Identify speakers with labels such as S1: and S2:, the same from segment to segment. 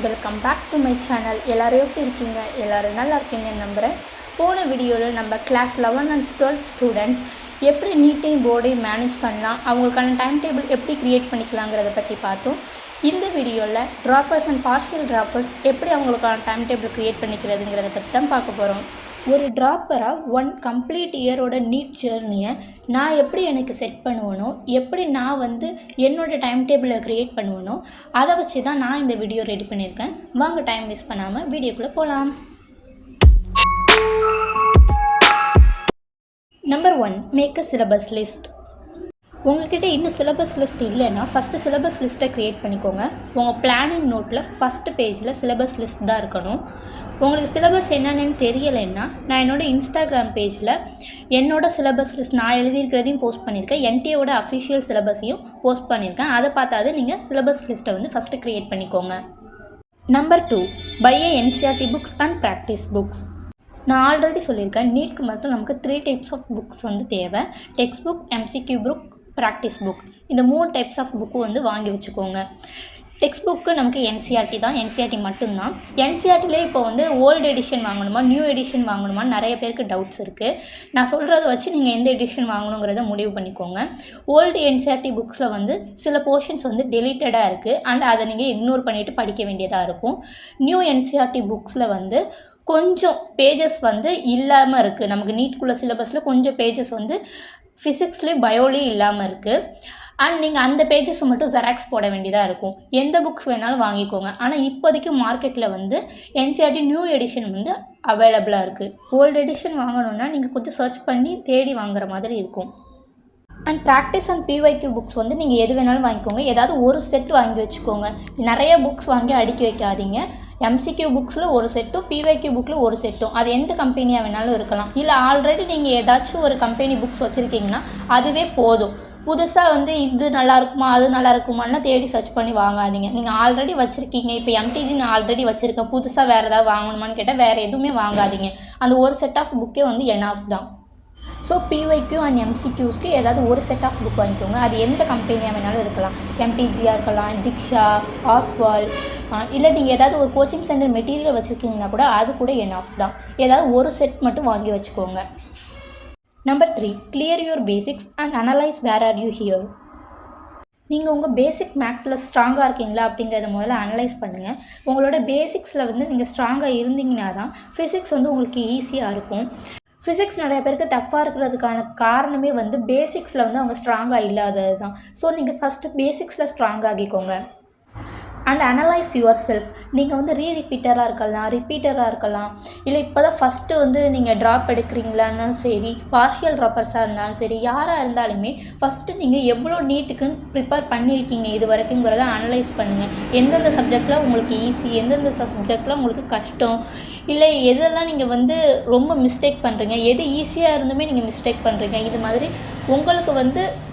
S1: Welcome back to my channel. எல்லோரும் எப்படி இருக்கீங்க? எல்லோரும் நல்லா இருக்கீங்கன்னு நம்புகிறேன். போன வீடியோவில் நம்ம கிளாஸ் 11 and 12 ஸ்டூடெண்ட் எப்படி நீட்டையும் போர்டையும் மேனேஜ் பண்ணலாம், அவங்களுக்கான டைம் டேபிள் எப்படி க்ரியேட் பண்ணிக்கலாங்கிறத பற்றி பார்த்தோம். இந்த வீடியோவில் ட்ராப்பர்ஸ் அண்ட் பார்ஷியல் ட்ராப்பர்ஸ் எப்படி அவங்களுக்கான டைம் டேபிள் க்ரியேட் பண்ணிக்கிறதுங்கிறத பற்றி தான் பார்க்க போகிறோம். ஒரு ட்ராப்பராக ஒன் கம்ப்ளீட் இயரோட நீட் ஜேர்னியை நான் எப்படி எனக்கு செட் பண்ணுவேனோ, எப்படி நான் என்னோடய டைம் டேபிளை க்ரியேட் பண்ணுவேனோ, அதை வச்சு தான் நான் இந்த வீடியோ ரெடி பண்ணியிருக்கேன். வாங்க டைம் வேஸ்ட் பண்ணாமல் வீடியோக்குள்ளே போகலாம். Number 1, make a syllabus list. உங்கள்கிட்ட இன்னும் சிலபஸ் லிஸ்ட் இல்லைன்னா ஃபஸ்ட்டு சிலபஸ் லிஸ்ட்டை க்ரியேட் பண்ணிக்கோங்க. உங்கள் பிளானிங் நோட்டில் ஃபஸ்ட்டு பேஜில் சிலபஸ் லிஸ்ட் தான் இருக்கணும். உங்களுக்கு சிலபஸ் என்னென்னு தெரியலைன்னா நான் என்னோடய இன்ஸ்டாகிராம் பேஜில் என்னோடய சிலபஸ் லிஸ்ட் நான் எழுதியிருக்கிறதையும் போஸ்ட் பண்ணியிருக்கேன், என்டிஏவோட அஃபிஷியல் சிலபஸையும் போஸ்ட் பண்ணியிருக்கேன். அதை பார்த்தாது நீங்கள் சிலபஸ் லிஸ்ட்டை ஃபஸ்ட்டு க்ரியேட் பண்ணிக்கோங்க. Number 2, buy a NCERT books and practice books. நான் ஆல்ரெடி சொல்லியிருக்கேன், நீட்க்கு மட்டும் நமக்கு 3 டைப்ஸ் ஆஃப் புக்ஸ் தேவை. Text book, MCQ book, practice book. இந்த 3 டைப்ஸ் ஆஃப் புக்கு வாங்கி வச்சுக்கோங்க. டெக்ஸ்ட் புக்கு நமக்கு என்சிஆர்டி தான், என்சிஆர்டி மட்டும்தான். என்சிஆர்டிலே இப்போ ஓல்டு எடிஷன் வாங்கணுமா நியூ எடிஷன் வாங்கணுமா நிறைய பேருக்கு டவுட்ஸ் இருக்குது. நான் சொல்கிறத வச்சு நீங்கள் எந்த எடிஷன் வாங்கணுங்கிறத முடிவு பண்ணிக்கோங்க. ஓல்டு என்சிஆர்டி புக்ஸில் சில போர்ஷன்ஸ் டெலீட்டடாக இருக்குது அண்ட் அதை நீங்கள் இக்னோர் பண்ணிவிட்டு படிக்க வேண்டியதாக இருக்கும். நியூ என்சிஆர்டி புக்ஸில் கொஞ்சம் பேஜஸ் இல்லாமல் இருக்குது. நமக்கு நீட்குள்ள சிலபஸில் கொஞ்சம் பேஜஸ் ஃபிசிக்ஸ்லேயும் பயோலேயும் இல்லாமல் இருக்குது. அண்ட் நீங்கள் அந்த பேஜஸை மட்டும் ஜெராக்ஸ் போட வேண்டியதாக இருக்கும். எந்த புக்ஸ் வேணாலும் வாங்கிக்கோங்க. ஆனால் இப்போதைக்கு மார்க்கெட்டில் என்சிஆர்டி நியூ எடிஷன் அவைலபிளாக இருக்குது. ஓல்டு எடிஷன் வாங்கணுன்னா நீங்கள் கொஞ்சம் சர்ச் பண்ணி தேடி வாங்குற மாதிரி இருக்கும். And practice and PYQ books நீங்கள் எது வேணாலும் வாங்கிக்கோங்க. ஏதாவது ஒரு செட் வாங்கி வச்சுக்கோங்க. நிறைய புக்ஸ் வாங்கி அடுக்கி வைக்காதீங்க. எம்சிக்யூ புக்ஸில் ஒரு செட்டும் பிஒய்க்யூ புக்கில் ஒரு செட்டும், அது எந்த கம்பெனியாக வேணாலும் இருக்கலாம். இல்லை ஆல்ரெடி நீங்கள் ஏதாச்சும் ஒரு கம்பெனி புக்ஸ் வச்சுருக்கீங்கன்னா அதுவே போதும். புதுசாக இது நல்லா இருக்குமா அது நல்லா இருக்குமான்னா தேடி சர்ச் பண்ணி வாங்காதீங்க. நீங்கள் ஆல்ரெடி வச்சுருக்கீங்க. இப்போ எம்டிஜி நான் ஆல்ரெடி வச்சுருக்கேன், புதுசாக வேறு ஏதாவது வாங்கணுமான்னு கேட்டால் வேறு எதுவுமே வாங்காதீங்க. அந்த ஒரு செட் ஆஃப் புக்கே எனாஃப் தான். ஸோ பிஒய்க்யூ அண்ட் எம்சிக்யூஸ்க்கு ஏதாவது ஒரு செட் ஆஃப் புக் வாங்கிக்கோங்க. அது எந்த கம்பெனியாக வேணாலும் இருக்கலாம். எம்டிஜியாக இருக்கலாம், திக்ஷா, ஆஸ்வால், இல்லை நீங்கள் ஏதாவது ஒரு கோச்சிங் சென்டர் மெட்டீரியல் வச்சுருக்கீங்கன்னா கூட அது கூட எனாஃப் தான். ஏதாவது ஒரு செட் மட்டும் வாங்கி வச்சுக்கோங்க. Number 3, clear your basics and analyse where are you here. நீங்கள் உங்கள் பேசிக் மேக்ஸில் ஸ்ட்ராங்காக இருக்கீங்களா அப்படிங்கிறத முதல்ல அனலைஸ் பண்ணுங்கள். உங்களோட பேசிக்ஸில் நீங்கள் ஸ்ட்ராங்காக இருந்தீங்கன்னா தான் ஃபிசிக்ஸ் உங்களுக்கு ஈஸியாக இருக்கும். ஃபிசிக்ஸ் நிறைய பேருக்கு டஃப்பாக இருக்கிறதுக்கான காரணமே பேசிக்ஸில் அவங்க ஸ்ட்ராங்காக இல்லாதது தான். ஸோ நீங்கள் ஃபஸ்ட்டு பேசிக்ஸில் ஸ்ட்ராங் ஆகிக்கோங்க. And analyse yourself. நீங்கள் ரீரிப்பீட்டராக இருக்கலாம், ரிப்பீட்டராக இருக்கலாம், இல்லை இப்போ தான் ஃபஸ்ட்டு நீங்கள் ட்ராப் எடுக்கிறீங்களான்னாலும் சரி, பார்ஷியல் ட்ராப்பர்ஸாக இருந்தாலும் சரி, யாராக இருந்தாலுமே ஃபஸ்ட்டு நீங்கள் எவ்வளோ நீட்டுக்குன்னு ப்ரிப்பேர் பண்ணியிருக்கீங்க இது வரைக்குங்கிறத அனலைஸ் பண்ணுங்கள். எந்தெந்த சப்ஜெக்டில் உங்களுக்கு ஈஸி, எந்தெந்த சப்ஜெக்டில் உங்களுக்கு கஷ்டம், இல்லை எதெல்லாம் நீங்கள் ரொம்ப மிஸ்டேக் பண்ணுறீங்க, எது ஈஸியாக இருந்துமே நீங்கள் மிஸ்டேக் பண்ணுறீங்க. இது மாதிரி உங்களுக்கு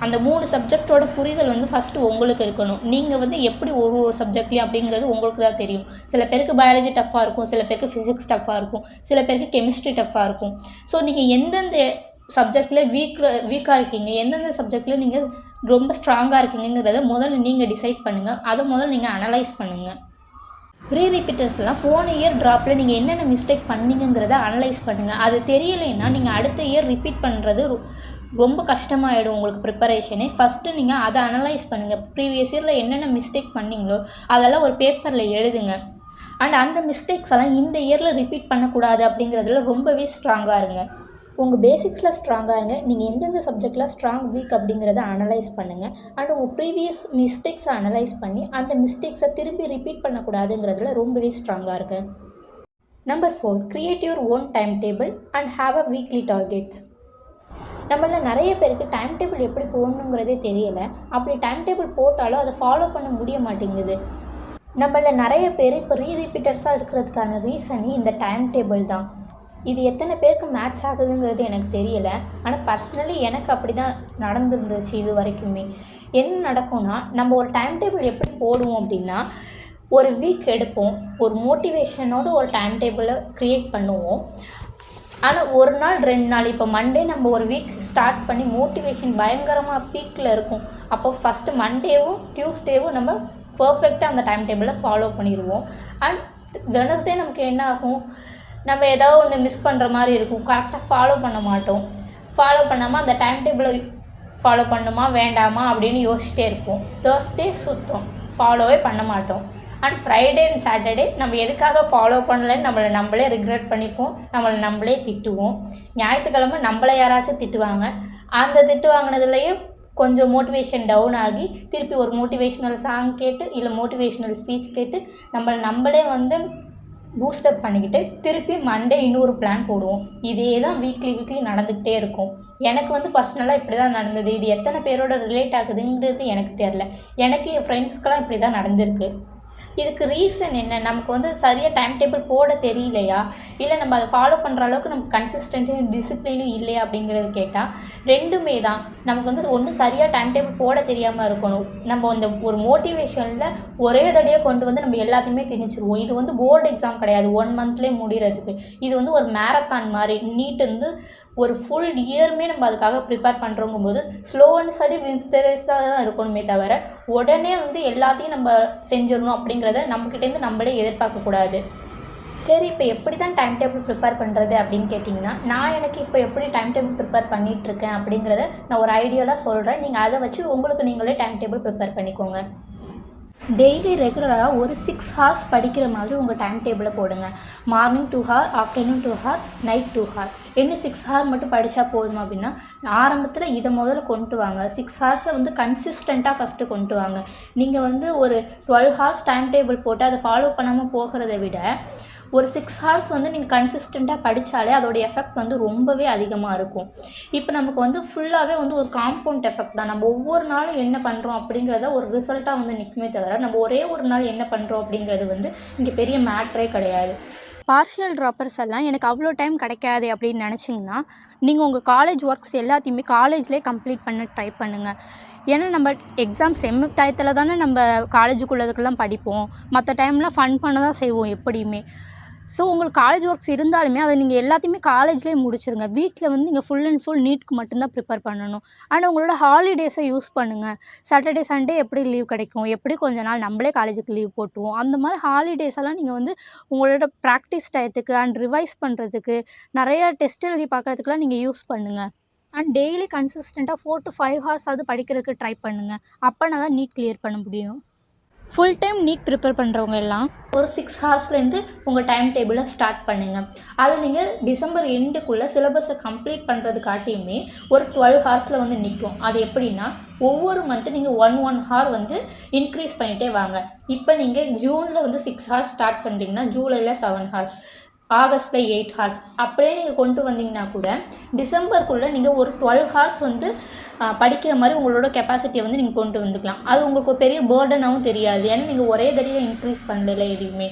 S1: அந்த 3 சப்ஜெக்டோட புரிதல் ஃபஸ்ட்டு உங்களுக்கு இருக்கணும். நீங்கள் எப்படி ஒரு சப்ஜெக்ட்லேயும் அப்படிங்கிறது உங்களுக்கு தான் தெரியும். சில பேருக்கு பயாலஜி டஃப்பாக இருக்கும், சில பேருக்கு ஃபிசிக்ஸ் டஃப்பாக இருக்கும், சில பேருக்கு கெமிஸ்ட்ரி டஃப்பாக இருக்கும். ஸோ நீங்கள் எந்தெந்த சப்ஜெக்டில் வீக்காக இருக்கீங்க, எந்தெந்த சப்ஜெக்டில் நீங்கள் ரொம்ப ஸ்ட்ராங்காக இருக்கீங்கிறத முதல்ல நீங்கள் டிசைட் பண்ணுங்கள். அதை முதல்ல நீங்கள் அனலைஸ் பண்ணுங்கள். ரீரிப்பீட்டர்ஸ்லாம் போன இயர் ட்ராப்பில் நீங்கள் என்னென்ன மிஸ்டேக் பண்ணீங்கிறத அனலைஸ் பண்ணுங்கள். அது தெரியலைன்னா நீங்கள் அடுத்த இயர் ரிப்பீட் பண்ணுறது ரொம்ப கஷ்டமாயிடும் உங்களுக்கு ப்ரிப்பரேஷனே. ஃபஸ்ட்டு நீங்கள் அதை அனலைஸ் பண்ணுங்கள். ப்ரீவியஸ் இயரில் என்னென்ன மிஸ்டேக் பண்ணிங்களோ அதெல்லாம் ஒரு பேப்பரில் எழுதுங்க. அண்ட் அந்த மிஸ்டேக்ஸ் எல்லாம் இந்த இயரில் ரிப்பீட் பண்ணக்கூடாது அப்படிங்கிறதுல ரொம்பவே ஸ்ட்ராங்காக இருங்க. உங்கள் பேசிக்ஸில் ஸ்ட்ராங்காக இருங்க. நீங்கள் எந்தெந்த சப்ஜெக்டில் ஸ்ட்ராங் வீக் அப்படிங்கிறத அனலைஸ் பண்ணுங்கள். அண்ட் உங்கள் ப்ரீவியஸ் மிஸ்டேக்ஸை அனலைஸ் பண்ணி அந்த மிஸ்டேக்ஸை திருப்பி ரிப்பீட் பண்ணக்கூடாதுங்கிறதுல ரொம்பவே ஸ்ட்ராங்காக இருக்கு. Number 4, create your own time table and have a weekly targets. நம்மள நிறைய பேருக்கு டைம் டேபிள் எப்படி போடணுங்கிறதே தெரியலை. அப்படி டைம் டேபிள் போட்டாலும் அதை ஃபாலோ பண்ண முடிய மாட்டேங்குது. நம்மள நிறைய பேர் இப்போ ரீரிப்பீட்டர்ஸாக இருக்கிறதுக்கான ரீசனே இந்த டைம் டேபிள் தான். இது எத்தனை பேருக்கு மேட்ச் ஆகுதுங்கிறது எனக்கு தெரியலை. ஆனால் பர்சனலி எனக்கு அப்படி தான் நடந்துருந்துச்சு இது வரைக்குமே. என்ன நடக்கும்னா, நம்ம ஒரு டைம் டேபிள் எப்படி போடுவோம் அப்படின்னா, ஒரு வீக் எடுப்போம், ஒரு மோட்டிவேஷனோட ஒரு டைம் டேபிளை க்ரியேட் பண்ணுவோம். ஆனால் ஒரு நாள் 2 நாள், இப்போ மண்டே நம்ம ஒரு வீக் ஸ்டார்ட் பண்ணி மோட்டிவேஷன் பயங்கரமாக பீக்கில் இருக்கும். அப்போ ஃபஸ்ட்டு மண்டேவும் டியூஸ்டேவும் நம்ம பர்ஃபெக்டாக அந்த டைம் டேபிளை ஃபாலோ பண்ணிடுவோம். அண்ட் வெனஸ்டே நமக்கு என்ன ஆகும், நம்ம ஏதாவது ஒன்று மிஸ் பண்ணுற மாதிரி இருக்கும், கரெக்டாக ஃபாலோ பண்ண மாட்டோம். ஃபாலோ பண்ணாமல் அந்த டைம் டேபிளை ஃபாலோ பண்ணுமா வேண்டாமா அப்படின்னு யோசிச்சிட்டே இருப்போம். தேர்ஸ்டே சுத்தம் ஃபாலோவே பண்ண மாட்டோம். அண்ட் ஃப்ரைடே அண்ட் சாட்டர்டே நம்ம எதுக்காக ஃபாலோ பண்ணலைன்னு நம்மளே ரிக்ரெட் பண்ணிப்போம், நம்மளே திட்டுவோம். ஞாயிற்றுக்கிழமை நம்மளை யாராச்சும் திட்டுவாங்க, அந்த திட்டு வாங்கினதுலேயே கொஞ்சம் மோட்டிவேஷன் டவுன் ஆகி திருப்பி ஒரு மோட்டிவேஷ்னல் சாங் கேட்டு இல்லை மோட்டிவேஷ்னல் ஸ்பீச் கேட்டு நம்மளே வந்து பூஸ்டப் பண்ணிக்கிட்டு திருப்பி மண்டே இன்னொரு பிளான் போடுவோம். இதே தான் வீக்லி நடந்துகிட்டே இருக்கும். எனக்கு வந்து பர்சனலாக இப்படி தான் நடந்தது. இது எத்தனை பேரோட ரிலேட் ஆகுதுங்கிறது எனக்கு தெரில. எனக்கு என் ஃப்ரெண்ட்ஸ்க்கெலாம் இப்படி தான் நடந்திருக்கு. இதுக்கு ரீசன் என்ன, நமக்கு வந்து சரியாக டைம் டேபிள் போட தெரியலையா, இல்லை நம்ம அதை ஃபாலோ பண்ணுற அளவுக்கு நமக்கு கன்சிஸ்டன்ட்டும் டிசிப்ளினும் இல்லையா அப்படிங்கிறது கேட்டால் ரெண்டுமே தான். நமக்கு வந்து ஒன்று சரியாக டைம் டேபிள் போட தெரியாமல் இருக்கணும். நம்ம அந்த ஒரு மோட்டிவேஷனில் ஒரே தடையாக கொண்டு வந்து நம்ம எல்லாத்தையுமே திணிச்சிருவோம். இது வந்து போர்டு எக்ஸாம் கிடையாது 1 மந்த்லேயே முடிகிறதுக்கு. இது வந்து ஒரு மேரத்தான் மாதிரி. நீட் வந்து ஒரு ஃபுல் இயருமே நம்ம அதுக்காக ப்ரிப்பேர் பண்ணுறோங்கும் போது slow and steady wins the ரேஸாக தான் இருக்கணுமே தவிர உடனே வந்து எல்லாத்தையும் நம்ம செஞ்சிடணும் அப்படிங்கிறத நம்மக்கிட்டேருந்து நம்மளே எதிர்பார்க்கக்கூடாது. சரி, இப்போ எப்படி தான் டைம் டேபிள் ப்ரிப்பேர் பண்ணுறது அப்படின்னு கேட்டிங்கன்னா, நான் எனக்கு இப்போ எப்படி டைம் டேபிள் ப்ரிப்பேர் பண்ணிகிட்ருக்கேன் அப்படிங்கிறத நான் ஒரு ஐடியாலாம் சொல்கிறேன். நீங்கள் அதை வச்சு உங்களுக்கு நீங்களே டைம் டேபிள் ப்ரிப்பேர் பண்ணிக்கோங்க. டெய்லி ரெகுலராக ஒரு 6 ஹார்ஸ் படிக்கிற மாதிரி உங்கள் டைம் டேபிளை போடுங்க. Morning 2 hour, afternoon 2 hour, night 2 hour. என்ன 6 ஹார் மட்டும் படித்தா போதும் அப்படின்னா, ஆரம்பத்தில் இதை முதல்ல கொண்டு வாங்க. 6 ஹார்ஸை வந்து கன்சிஸ்டண்ட்டாக ஃபஸ்ட்டு கொண்டு வாங்க. நீங்கள் வந்து ஒரு 12 ஹார்ஸ் டைம் டேபிள் போட்டு அதை ஃபாலோ பண்ணாமல் போகிறத விட ஒரு 6 ஹார்ஸ் வந்து நீங்கள் கன்சிஸ்டண்ட்டாக படித்தாலே அதோடைய எஃபெக்ட் வந்து ரொம்பவே அதிகமாக இருக்கும். இப்போ நமக்கு வந்து ஃபுல்லாகவே வந்து ஒரு காம்பவுண்ட் எஃபெக்ட் தான். நம்ம ஒவ்வொரு நாளும் என்ன பண்ணுறோம் அப்படிங்கிறத ஒரு ரிசல்ட்டாக வந்து நிற்குமே தவிர நம்ம ஒரே ஒரு நாள் என்ன பண்ணுறோம் அப்படிங்கிறது வந்து இங்கே பெரிய மேட்ரே கிடையாது. பார்ஷியல் ட்ராப்பர்ஸ் எல்லாம் எனக்கு அவ்வளோ டைம் கிடைக்காது அப்படின்னு நினச்சிங்கன்னா, நீங்கள் உங்கள் காலேஜ் ஒர்க்ஸ் எல்லாத்தையுமே காலேஜ்லேயே கம்ப்ளீட் பண்ண ட்ரை பண்ணுங்கள். ஏன்னா நம்ம எக்ஸாம் செம்மு டயத்தில் தானே நம்ம காலேஜுக்குள்ளதுக்கெல்லாம் படிப்போம். மற்ற டைமில் ஃபன் பண்ண தான் செய்வோம் எப்படியுமே. ஸோ உங்களுக்கு காலேஜ் ஒர்க்ஸ் இருந்தாலுமே அதை நீங்கள் எல்லாத்தையுமே காலேஜ்லேயே முடிச்சிருங்க. வீட்டில் வந்து நீங்கள் ஃபுல் அண்ட் ஃபுல் நீட்க்கு மட்டும்தான் ப்ரிப்பேர் பண்ணணும். ஆனால் உங்களோட ஹாலிடேஸை யூஸ் பண்ணுங்கள். சாட்டர்டே சண்டே எப்படி லீவ் கிடைக்கும், எப்படி கொஞ்ச நாள் நம்மளே காலேஜுக்கு லீவ் போட்டுருவோம். அந்த மாதிரி ஹாலிடேஸ் எல்லாம் நீங்கள் வந்து உங்களோட ப்ராக்டிஸ் டயத்துக்கு அண்ட் ரிவைஸ் பண்ணுறதுக்கு நிறையா டெஸ்ட் எழுதி பார்க்குறதுக்குலாம் நீங்கள் யூஸ் பண்ணுங்கள். அண்ட் டெய்லி கன்சிஸ்டண்ட்டாக 4 to 5 ஹார்ஸாவது படிக்கிறதுக்கு ட்ரை பண்ணுங்கள். அப்போனா தான் நீட் கிளியர் பண்ண முடியும். ஃபுல் டைம் நீட் ப்ரிப்பேர் பண்ணுறவங்க எல்லாம் ஒரு 6 ஹார்ஸ்லேருந்து உங்கள் டைம் டேபிளை ஸ்டார்ட் பண்ணுங்கள். அது நீங்கள் டிசம்பர் எண்டுக்குள்ளே சிலபஸை கம்ப்ளீட் பண்ணுறதுக்காட்டியுமே ஒரு 12 ஹார்ஸில் வந்து நிற்கும். அது எப்படின்னா ஒவ்வொரு மந்த்து நீங்கள் 1 ஹார் வந்து இன்க்ரீஸ் பண்ணிகிட்டே வாங்க. இப்போ நீங்கள் ஜூனில் வந்து 6 ஹார்ஸ் ஸ்டார்ட் பண்ணுறீங்கன்னா ஜூலையில் 7 ஹார்ஸ், ஆகஸ்ட்டில் 8 ஹார்ஸ் அப்படியே நீங்கள் கொண்டு வந்தீங்கன்னா கூட டிசம்பருக்குள்ளே நீங்கள் ஒரு 12 ஹார்ஸ் வந்து படிக்கிற மாதிரி உங்களோட கெப்பாசிட்டியை வந்து நீங்கள் கொண்டு வந்துக்கலாம். அது உங்களுக்கு ஒரு பெரிய பேர்டனாகவும் தெரியாது. ஏன்னா நீங்கள் ஒரே தடவை இன்க்ரீஸ் பண்ணல, எதுவுமே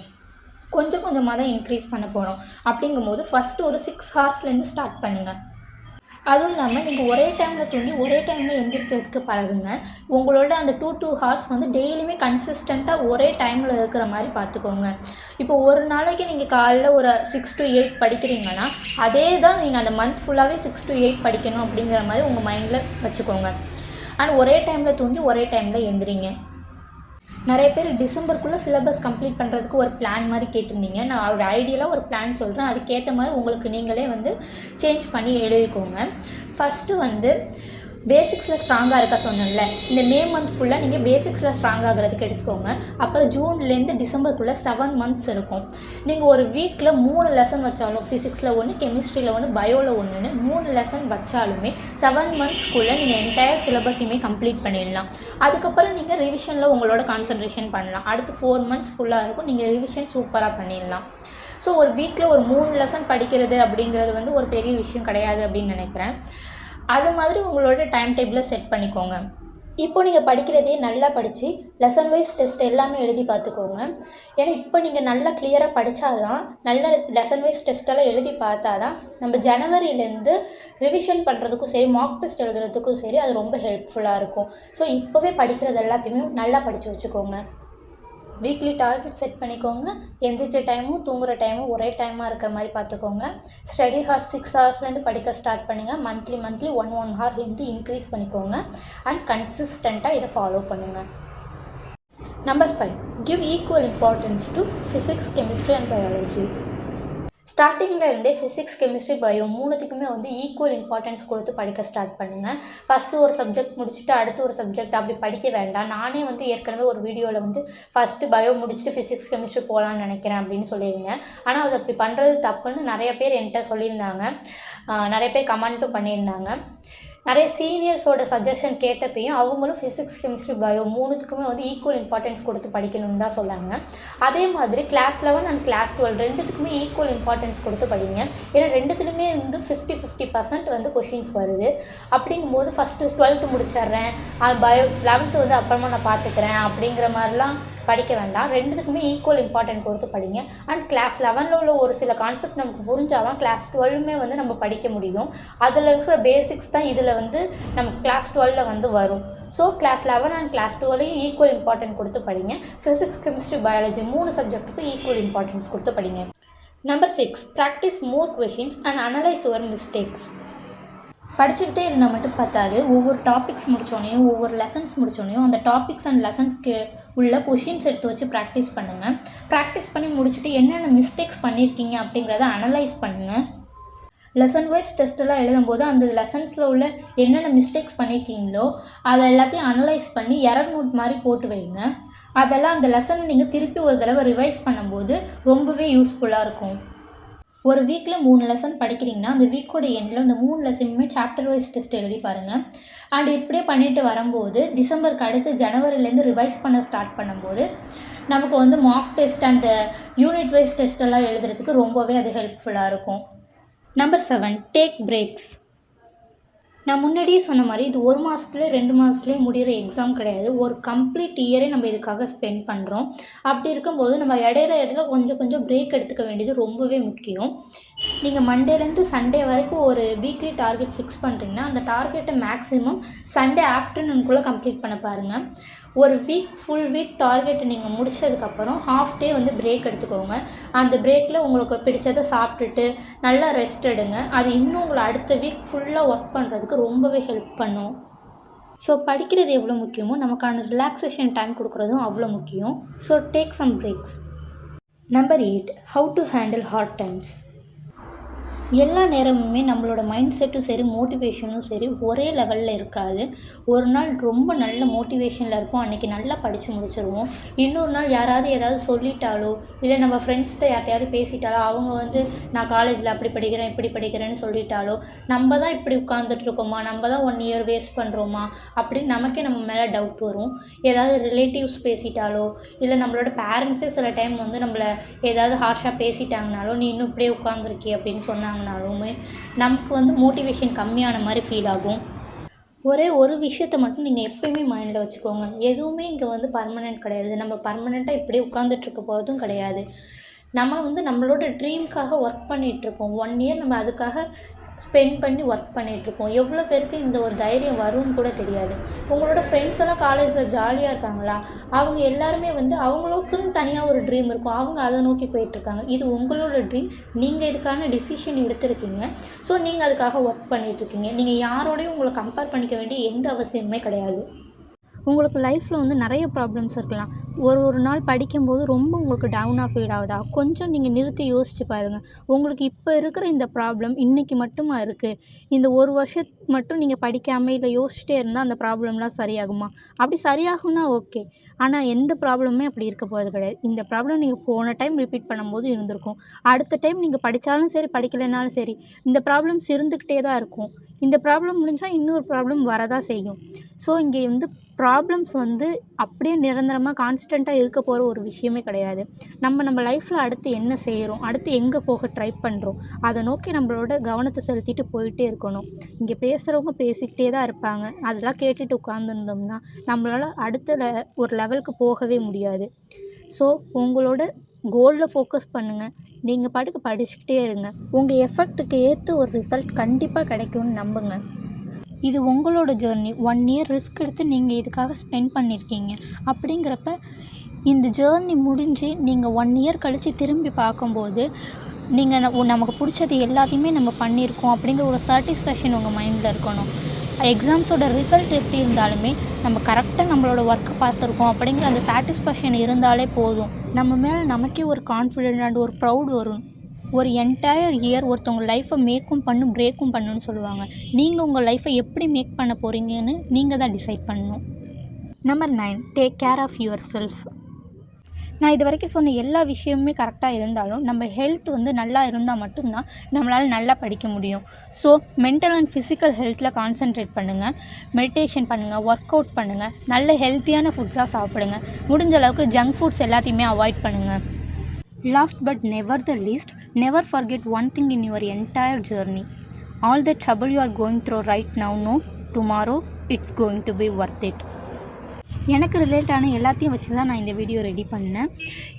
S1: கொஞ்சம் கொஞ்சமாக தான் இன்க்ரீஸ் பண்ண போகிறோம். அப்படிங்கும்போது ஃபஸ்ட்டு ஒரு 6 ஹார்ஸ்லேருந்து ஸ்டார்ட் பண்ணுங்கள். அதுவும் இல்லாமல் நீங்கள் ஒரே டைமில் தூங்கி ஒரே டைமில் எந்திரிக்கிறதுக்கு பழகுங்க. உங்களோட அந்த 2 ஹார்ஸ் வந்து டெய்லியுமே கன்சிஸ்டண்ட்டாக ஒரே டைமில் இருக்கிற மாதிரி பார்த்துக்கோங்க. இப்போ ஒரு நாளைக்கு நீங்கள் காலையில் ஒரு 6 to 8 படிக்கிறீங்கன்னா அதே தான் நீங்கள் அந்த மந்த் ஃபுல்லாகவே 6 to 8 படிக்கணும் அப்படிங்கிற மாதிரி உங்கள் மைண்டில் வச்சுக்கோங்க. ஆனால் ஒரே டைமில் தூங்கி ஒரே டைமில் எந்திரிங்க. நிறைய பேர் டிசம்பருக்குள்ளே சிலபஸ் கம்ப்ளீட் பண்ணுறதுக்கு ஒரு பிளான் மாதிரி கேட்டிருந்தீங்க. நான் ஒரு ஐடியலாக ஒரு பிளான் சொல்கிறேன். அதுக்கேற்ற மாதிரி உங்களுக்கு நீங்களே வந்து சேஞ்ச் பண்ணி எழுதிக்கோங்க. ஃபஸ்ட்டு வந்து பேசிக்ஸில் ஸ்ட்ராங்காக இருக்க சொன்னேன்ல, இந்த மே மந்த் ஃபுல்லாக நீங்கள் பேசிக்ஸில் ஸ்ட்ராங் ஆகிறதுக்கு எடுத்துக்கோங்க. அப்புறம் ஜூன்லேருந்து டிசம்பருக்குள்ளே 7 மந்த்ஸ் இருக்கும். நீங்கள் ஒரு வீக்கில் 3 லெசன் வச்சாலும், ஃபிசிக்ஸில் 1, கெமிஸ்ட்ரியில் 1, பயோவில் 1ன்னு 3 லெசன் வச்சாலுமே 7 மந்த்ஸ்க்குள்ளே நீங்கள் என்டையர் சிலபஸையுமே கம்ப்ளீட் பண்ணிடலாம். அதுக்கப்புறம் நீங்கள் ரிவிஷனில் உங்களோட கான்சன்ட்ரேஷன் பண்ணலாம். அடுத்து 4 மந்த்ஸ் ஃபுல்லாக இருக்கும், நீங்கள் ரிவிஷன் சூப்பராக பண்ணிடலாம். ஸோ ஒரு வீக்கில் ஒரு 3 லெசன் படிக்கிறது அப்படிங்கிறது வந்து ஒரு பெரிய விஷயம் கிடையாது அப்படின்னு நினைக்கிறேன். அது மாதிரி உங்களோட டைம் டேபிளை செட் பண்ணிக்கோங்க. இப்போ நீங்கள் படிக்கிறதையே நல்லா படித்து லெசன் வைஸ் டெஸ்ட் எல்லாமே எழுதி பார்த்துக்கோங்க. ஏன்னா இப்போ நீங்கள் நல்லா கிளியராக படித்தாதான், நல்ல லெசன் வைஸ் டெஸ்ட்டெல்லாம் எழுதி பார்த்தா தான் நம்ம ஜனவரியிலேருந்து ரிவிஷன் பண்ணுறதுக்கும் சரி, மார்க் டெஸ்ட் எழுதுறதுக்கும் சரி அது ரொம்ப ஹெல்ப்ஃபுல்லாக இருக்கும். ஸோ இப்போவே படிக்கிறது எல்லாத்தையுமே நல்லா படித்து வச்சுக்கோங்க. வீக்லி டார்கெட் செட் பண்ணிக்கோங்க. எந்திரிக்கிற டைமும் தூங்குகிற டைமும் ஒரே டைமாக இருக்கிற மாதிரி பார்த்துக்கோங்க. ஸ்டடி ஹார்ஸ் 6 ஹார்ஸ்லேருந்து படிக்க ஸ்டார்ட் பண்ணுங்கள். மந்த்லி 1 ஹார் வந்து இன்க்ரீஸ் பண்ணிக்கோங்க. அண்ட் கன்சிஸ்டண்ட்டாக இதை ஃபாலோ பண்ணுங்கள். Number 5. Give equal importance to physics, chemistry and biology. ஸ்டார்டிங்கில் இருந்தே ஃபிசிக்ஸ், கெமிஸ்ட்ரி, பயோ மூணுத்துக்குமே வந்து ஈக்குவல் இம்பார்ட்டன்ஸ் கொடுத்து படிக்க ஸ்டார்ட் பண்ணுங்கள். ஃபஸ்ட்டு ஒரு சப்ஜெக்ட் முடிச்சுட்டு அடுத்து ஒரு சப்ஜெக்ட் அப்படி படிக்க வேண்டாம். நானே வந்து ஏற்கனவே ஒரு வீடியோவில் வந்து ஃபஸ்ட்டு பயோ முடிச்சுட்டு ஃபிசிக்ஸ், கெமிஸ்ட்ரி போகலான்னு நினைக்கிறேன் அப்படின்னு சொல்லியிருந்தேன். ஆனால் அது அப்படி பண்ணுறது தப்புன்னு நிறைய பேர் என்கிட்ட சொல்லியிருந்தாங்க. நிறைய பேர் கமெண்ட்டும் பண்ணியிருந்தாங்க. நிறைய சீனியர்ஸோட சஜஷன் கேட்டப்பையும் அவங்களும் ஃபிசிக்ஸ், கெமிஸ்ட்ரி, பயோ மூணுத்துக்குமே வந்து ஈக்குவல் இம்பார்ட்டன்ஸ் கொடுத்து படிக்கணும்னு தான் சொன்னாங்க. அதே மாதிரி கிளாஸ் 11 அண்ட் கிளாஸ் 12 ரெண்டுத்துக்குமே ஈக்குவல் இம்பார்ட்டன்ஸ் கொடுத்து படிங்க. ஏன்னா ரெண்டுத்துலையுமே வந்து 50% வந்து கொஷின்ஸ் வருது. அப்படிங்கும்போது ஃபஸ்ட்டு 12th முடிச்சிட்றேன், பயோ 11th வந்து அப்புறமா நான் பார்த்துக்கிறேன் அப்படிங்கிற மாதிரிலாம் படிக்க வேண்டாம். ரெண்டுத்துக்குமே ஈக்குவல் இம்பார்ட்டன்ட் கொடுத்து படிங்க. அண்ட் கிளாஸ் 11 உள்ள ஒரு சில கான்செப்ட் நமக்கு புரிஞ்சாதான் கிளாஸ் 12மே வந்து நம்ம படிக்க முடியும். அதில் இருக்கிற பேசிக்ஸ் தான் இதில் வந்து நமக்கு கிளாஸ் 12ல் வந்து வரும். ஸோ கிளாஸ் 11 அண்ட் கிளாஸ் 12லையும் ஈக்குவல் இம்பார்ட்டன்ட் கொடுத்து படிங்க. ஃபிசிக்ஸ், கெமிஸ்ட்ரி, பயாலஜி 3 சப்ஜெக்ட்டுக்கும் ஈக்குவல் இம்பார்ட்டன்ஸ் கொடுத்து படிங்க. Number 6. Practice more questions and analyze your mistakes. படிச்சுக்கிட்டே இருந்தால் மட்டும் பார்த்தாது. ஒவ்வொரு டாபிக்ஸ் முடித்தோடனையும் ஒவ்வொரு லெசன்ஸ் முடித்தோடனையும் அந்த டாபிக்ஸ் அண்ட் லெசன்ஸ்க்கு உள்ள கொஷின்ஸ் எடுத்து வச்சு ப்ராக்டிஸ் பண்ணுங்கள். ப்ராக்டிஸ் பண்ணி முடிச்சுட்டு என்னென்ன மிஸ்டேக்ஸ் பண்ணியிருக்கீங்க அப்படிங்கிறத அனலைஸ் பண்ணுங்கள். லெசன் வைஸ் டெஸ்ட்டெல்லாம் எழுதும்போது அந்த லெசன்ஸில் உள்ள என்னென்ன மிஸ்டேக்ஸ் பண்ணியிருக்கீங்களோ அதை எல்லாத்தையும் அனலைஸ் பண்ணி எரர் நோட் மாதிரி போட்டு வைங்க. அதெல்லாம் அந்த லெசனை நீங்கள் திருப்பி ஒரு தடவை ரிவைஸ் பண்ணும்போது ரொம்பவே யூஸ்ஃபுல்லாக இருக்கும். ஒரு வீக்கில் 3 லெசன் படிக்கிறீங்கன்னா அந்த வீக்கோட எண்டில் இந்த 3 லெசனுமே சாப்டர் வைஸ் டெஸ்ட் எழுதி பாருங்கள். அண்ட் இப்படியே பண்ணிட்டு வரும்போது டிசம்பருக்கு அடுத்து ஜனவரிலேருந்து ரிவைஸ் பண்ண ஸ்டார்ட் பண்ணும்போது நமக்கு வந்து mock test and unit wise test எல்லாம் எழுதுறதுக்கு ரொம்பவே அது ஹெல்ப்ஃபுல்லாக இருக்கும். Number 7. Take breaks. நான் முன்னாடியே சொன்ன மாதிரி இது 1 மாதத்துலேயே 2 மாதத்துலேயே முடிகிற எக்ஸாம் கிடையாது. ஒரு கம்ப்ளீட் இயரே நம்ம இதுக்காக ஸ்பெண்ட் பண்ணுறோம். அப்படி இருக்கும்போது நம்ம இடையில கொஞ்சம் பிரேக் எடுத்துக்க வேண்டியது ரொம்பவே முக்கியம். நீங்கள் மண்டேலேருந்து சண்டே வரைக்கும் ஒரு வீக்லி டார்கெட் ஃபிக்ஸ் பண்ணுறீங்கன்னா அந்த டார்கெட்டை மேக்ஸிமம் சண்டே ஆஃப்டர்நூனுக்குள்ளே கம்ப்ளீட் பண்ண பாருங்கள். ஒரு ஃபுல் வீக் டார்கெட்டை நீங்கள் முடிச்சதுக்கப்புறம் ஹாஃப் டே வந்து பிரேக் எடுத்துக்கோங்க. அந்த பிரேக்கில் உங்களுக்கு பிடிச்சதை சாப்பிட்டுட்டு நல்லா ரெஸ்ட் எடுங்க. அது இன்னும் உங்களை அடுத்த வீக் ஃபுல்லாக ஒர்க் பண்ணுறதுக்கு ரொம்பவே ஹெல்ப் பண்ணும். ஸோ படிக்கிறது எவ்வளோ முக்கியமோ நமக்கான ரிலாக்ஸேஷன் டைம் கொடுக்குறதும் அவ்வளோ முக்கியம். So take some breaks. Number 8. How to handle hard times. எல்லா நேரமுமே நம்மளோட மைண்ட் செட்டும் சரி மோட்டிவேஷனும் சரி ஒரே லெவலில் இருக்காது. ஒரு நாள் ரொம்ப நல்ல மோட்டிவேஷனில் இருப்போம், அன்றைக்கி நல்லா படித்து முடிச்சிடுவோம். இன்னொரு நாள் யாராவது ஏதாவது சொல்லிட்டாலோ இல்லை நம்ம ஃப்ரெண்ட்ஸ்கிட்ட யார்ட்டையாவது பேசிட்டாலோ அவங்க வந்து நான் காலேஜில் அப்படி படிக்கிறேன் இப்படி படிக்கிறேன்னு சொல்லிட்டாலோ நம்ம தான் இப்படி உட்காந்துட்ருக்கோமா, நம்ம தான் 1 இயர் வேஸ்ட் பண்ணுறோமா அப்படின்னு நமக்கே நம்ம மேலே டவுட் வரும். ஏதாவது ரிலேட்டிவ்ஸ் பேசிட்டாலோ இல்லை நம்மளோட பேரண்ட்ஸே சில டைம் வந்து நம்மளை ஏதாவது ஹார்ஷாக பேசிட்டாங்கனாலோ நீ இன்னும் இப்படியே உட்காந்துருக்கி அப்படின்னு சொன்னாங்கனாலுமே நமக்கு வந்து மோட்டிவேஷன் கம்மியான மாதிரி ஃபீல் ஆகும். ஒரே ஒரு விஷயத்தை மட்டும் நீங்கள் எப்போயுமே மைண்டில் வச்சுக்கோங்க, எதுவுமே இங்கே வந்து பர்மனெண்ட் கிடையாது. நம்ம பர்மனெண்ட்டாக இப்படியே உட்காந்துட்ருக்க போகிறதும் கிடையாது. நம்ம வந்து நம்மளோட ட்ரீம்க்காக ஒர்க் பண்ணிகிட்ருக்கோம். 1 இயர் நம்ம அதுக்காக ஸ்பெண்ட் பண்ணி ஒர்க் பண்ணிகிட்ருக்கோம். எவ்வளோ பேருக்கு இந்த ஒரு தைரியம் வரும்னு கூட தெரியாது. உங்களோட ஃப்ரெண்ட்ஸ் எல்லாம் காலேஜில் ஜாலியாக இருக்காங்களா, அவங்க எல்லாருமே வந்து அவங்களுக்குன்னு தனியாக ஒரு ட்ரீம் இருக்கும், அவங்க அதை நோக்கி போயிட்டுருக்காங்க. இது உங்களோட ட்ரீம், நீங்கள் இதுக்கான டிசிஷன் எடுத்திருக்கீங்க. ஸோ நீங்கள் அதுக்காக ஒர்க் பண்ணிகிட்ருக்கீங்க. நீங்கள் யாரோடையும் உங்களை கம்பேர் பண்ணிக்க வேண்டிய எந்த அவசியமே கிடையாது. உங்களுக்கு லைஃப்பில் வந்து நிறைய ப்ராப்ளம்ஸ் இருக்கலாம். ஒரு நாள் படிக்கும்போது ரொம்ப உங்களுக்கு டவுனாக ஃபீல் ஆகுதா, கொஞ்சம் நீங்கள் நிறுத்தி யோசிச்சு பாருங்கள். உங்களுக்கு இப்போ இருக்கிற இந்த ப்ராப்ளம் இன்றைக்கி மட்டுமா இருக்குது? இந்த 1 வருஷம் மட்டும் நீங்கள் படிக்காமல் இல்லை யோசிச்சுட்டே இருந்தால் அந்த ப்ராப்ளம்லாம் சரியாகுமா? அப்படி சரியாகும்னா ஓகே. ஆனால் எந்த ப்ராப்ளமே அப்படி இருக்க போகிறது கிடையாது. இந்த ப்ராப்ளம் நீங்கள் போன டைம் ரிப்பீட் பண்ணும்போது இருந்திருக்கும். அடுத்த டைம் நீங்கள் படித்தாலும் சரி படிக்கலைனாலும் சரி இந்த ப்ராப்ளம்ஸ் இருந்துக்கிட்டே தான் இருக்கும். இந்த ப்ராப்ளம் முடிஞ்சால் இன்னொரு ப்ராப்ளம் வரதான் செய்யும். ஸோ இங்கே வந்து ப்ராப்ளம்ஸ் வந்து அப்படியே நிரந்தரமாக கான்ஸ்டண்ட்டாக இருக்க போகிற ஒரு விஷயமே கிடையாது. நம்ம லைஃப்பில் அடுத்து என்ன செய்கிறோம், அடுத்து எங்கே போக ட்ரை பண்ணுறோம், அதை நோக்கி நம்மளோட கவனத்தை செலுத்திட்டு போயிட்டே இருக்கணும். இங்கே பேசுகிறவங்க பேசிக்கிட்டே தான் இருப்பாங்க. அதெல்லாம் கேட்டுட்டு உட்காந்துருந்தோம்னா நம்மளால் அடுத்த ஒரு லெவலுக்கு போகவே முடியாது. ஸோ உங்களோட கோலில் ஃபோக்கஸ் பண்ணுங்கள். நீங்கள் பாட்டுக்கு படிச்சுக்கிட்டே இருங்க. உங்கள் எஃபெக்ட்டுக்கு ஏற்ற ஒரு ரிசல்ட் கண்டிப்பாக கிடைக்கும்னு நம்புங்க. இது உங்களோட ஜேர்னி. 1 இயர் ரிஸ்க் எடுத்து நீங்கள் இதுக்காக ஸ்பெண்ட் பண்ணியிருக்கீங்க. அப்படிங்கிறப்ப இந்த ஜேர்னி முடிஞ்சு நீங்கள் 1 இயர் கழித்து திரும்பி பார்க்கும்போது நீங்கள் நமக்கு பிடிச்சது எல்லாத்தையுமே நம்ம பண்ணியிருக்கோம் அப்படிங்கிற ஒரு சாட்டிஸ்ஃபேக்ஷன் உங்கள் மைண்டில் இருக்கணும். எக்ஸாம்ஸோட ரிசல்ட் எப்படி இருந்தாலுமே நம்ம கரெக்டாக நம்மளோட ஒர்க்கை பார்த்துருக்கோம் அப்படிங்கிற அந்த சாட்டிஸ்ஃபேக்ஷன் இருந்தாலே போதும். நம்ம மேலே நமக்கே ஒரு கான்ஃபிடென்ட் அண்ட் ஒரு ப்ரௌட் வரும். ஒரு என்டையர் இயர் ஒருத்தவங்க லைஃப்பை மேக்கும் பண்ணும் பிரேக்கும் பண்ணுன்னு சொல்லுவாங்க. நீங்கள் உங்கள் லைஃப்பை எப்படி மேக் பண்ண போகிறீங்கன்னு நீங்கள் தான் டிசைட் பண்ணணும். Number 9, take care of yourself. நான் இது வரைக்கும் சொன்ன எல்லா விஷயமுமே கரெக்டாக இருந்தாலும் நம்ம ஹெல்த் நல்லா இருந்தால் மட்டும்தான் நம்மளால் நல்லா படிக்க முடியும். ஸோ மென்டல் அண்ட் ஃபிசிக்கல் ஹெல்த்தில் கான்சென்ட்ரேட் பண்ணுங்கள். மெடிடேஷன் பண்ணுங்கள், ஒர்க் அவுட் பண்ணுங்கள், நல்ல ஹெல்த்தியான ஃபுட்ஸாக சாப்பிடுங்க. முடிஞ்ச அளவுக்கு ஜங்க் ஃபுட்ஸ் எல்லாத்தையுமே அவாய்ட் பண்ணுங்கள். Last but never the least, never forget one thing in your entire journey. All the trouble you are going through right now, know tomorrow it's going to be worth it. எனக்கு ரிலேட்டான எல்லாத்தையும் வச்சு தான் நான் இந்த video ready பண்ணேன்.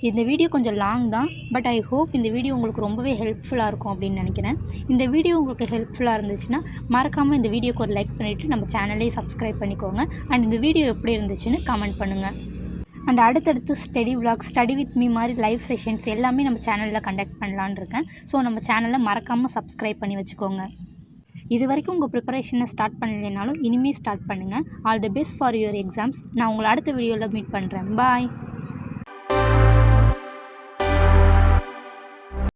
S1: இந்த video கொஞ்சம் லாங் தான், பட் ஐ ஹோப் இந்த வீடியோ உங்களுக்கு ரொம்பவே ஹெல்ப்ஃபுல்லாக இருக்கும் அப்படின்னு நினைக்கிறேன். இந்த வீடியோ உங்களுக்கு ஹெல்ப்ஃபுல்லாக இருந்துச்சுன்னா மறக்காமல் இந்த வீடியோக்கு ஒரு லைக் பண்ணிவிட்டு நம்ம சேனலையும் சப்ஸ்கிரைப் பண்ணிக்கோங்க. அண்ட் இந்த வீடியோ எப்படி இருந்துச்சுன்னு கமெண்ட் பண்ணுங்கள். அண்ட் அடுத்தடுத்து study vlog, study with me மாதிரி லைவ் செஷன்ஸ் எல்லாமே நம்ம சேனலில் கண்டக்ட் பண்ணலான்னு இருக்கேன். ஸோ நம்ம சேனலை மறக்காமல் சப்ஸ்கிரைப் பண்ணி வச்சுக்கோங்க. இது வரைக்கும் உங்கள் ப்ரிப்பரேஷனை ஸ்டார்ட் பண்ணலைனாலும் இனிமேல் ஸ்டார்ட் பண்ணுங்கள். All the best for your exams. நான் உங்களை அடுத்த வீடியோவில் மீட் பண்ணுறேன். பாய்.